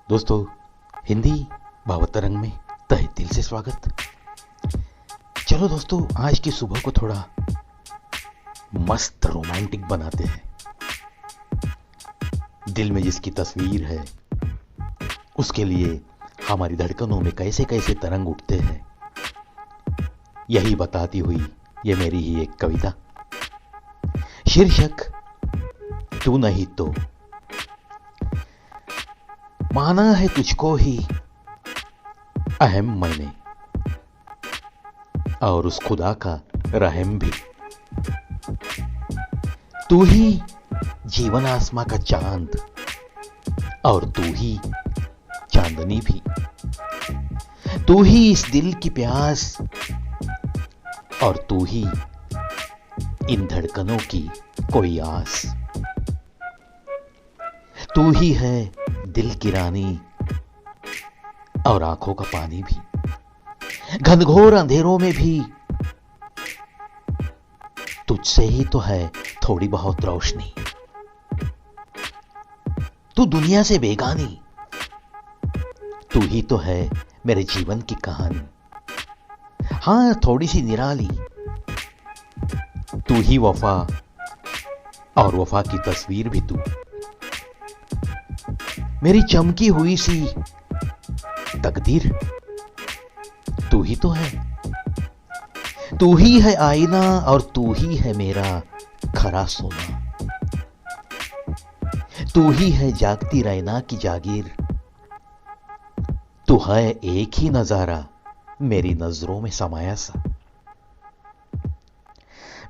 दोस्तों, हिंदी भावतरंग में तहे दिल से स्वागत। चलो दोस्तों, आज की सुबह को थोड़ा मस्त रोमांटिक बनाते हैं। दिल में जिसकी तस्वीर है उसके लिए हमारी धड़कनों में कैसे कैसे तरंग उठते हैं, यही बताती हुई ये मेरी ही एक कविता। शीर्षक तू नहीं तो। माना है तुझको ही अहम मैंने, और उस खुदा का रहम भी। तू ही जीवन आसमां का चांद, और तू ही चांदनी भी। तू ही इस दिल की प्यास, और तू ही इन धड़कनों की कोई आस। तू ही है दिल की रानी, और आंखों का पानी भी। घनघोर अंधेरों में भी तुझसे ही तो है थोड़ी बहुत रोशनी। तू दुनिया से बेगानी, तू ही तो है मेरे जीवन की कहानी। हां, थोड़ी सी निराली, तू ही वफा, और वफा की तस्वीर भी तू। मेरी चमकी हुई सी तकदीर तू ही तो है। तू ही है आईना, और तू ही है मेरा खरा सोना। तू ही है जागती रैना की जागीर। तू है एक ही नजारा मेरी नजरों में समाया सा।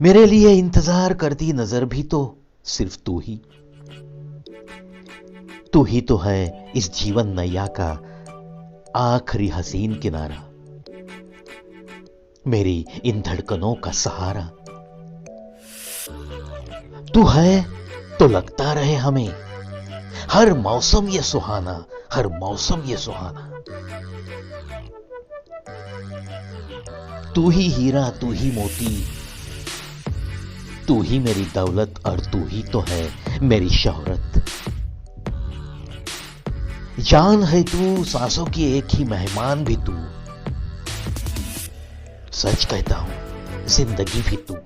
मेरे लिए इंतजार करती नजर भी तो सिर्फ तू ही। तू ही तो है इस जीवन नैया का आखिरी हसीन किनारा, मेरी इन धड़कनों का सहारा। तू है तो लगता रहे हमें हर मौसम ये सुहाना, हर मौसम ये सुहाना। तू ही हीरा, तू ही मोती, तू ही मेरी दौलत, और तू ही तो है मेरी शोहरत। जान है तू, सांसों की एक ही मेहमान भी तू। सच कहता हूं, जिंदगी भी तू।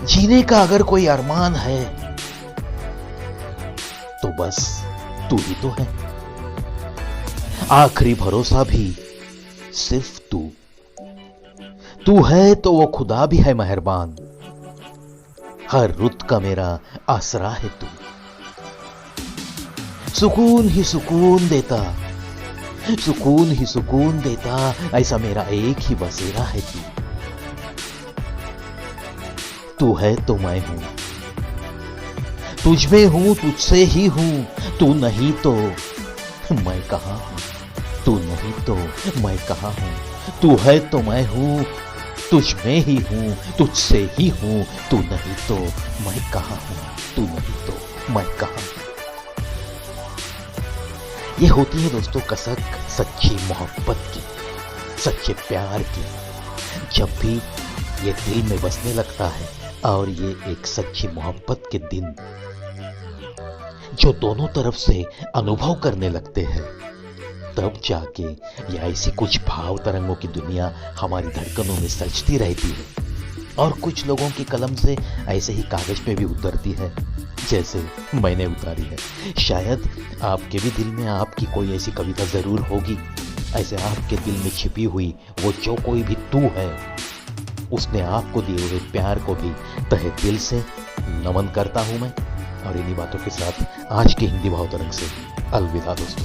जीने का अगर कोई अरमान है तो बस तू ही तो है। आखिरी भरोसा भी सिर्फ तू। तू है तो वो खुदा भी है मेहरबान। हर रुत का मेरा आसरा है तू। सुकून ही सुकून देता, सुकून ही सुकून देता, ऐसा मेरा एक ही बसेरा है तू। तू है तो मैं हूं, तुझ में हूं, तुझसे ही हूं। तू नहीं तो मैं कहां हूं, तू नहीं तो मैं कहां हूं। तू है तो मैं हूं, तुझ में ही हूं, तुझसे ही हूं। तू नहीं तो मैं कहां हूं, तू नहीं तो मैं कहां हूं। ये होती है दोस्तों कसक सच्ची मोहब्बत की, सच्चे प्यार की। जब भी ये दिल में बसने लगता है, और ये एक सच्ची मोहब्बत के दिन जो दोनों तरफ से अनुभव करने लगते हैं, तब जाके ये ऐसी कुछ भाव तरंगों की दुनिया हमारी धड़कनों में सजती रहती है। और कुछ लोगों की कलम से ऐसे ही कागज पे भी उतरती है, जैसे मैंने उतारी है। शायद आपके भी दिल में आपकी कोई ऐसी कविता जरूर होगी। ऐसे आपके दिल में छिपी हुई वो जो कोई भी तू है, उसने आपको दिए हुए प्यार को भी तहे दिल से नमन करता हूं मैं। और इन्हीं बातों के साथ आज के हिंदी भावतरंग से अलविदा दोस्तों।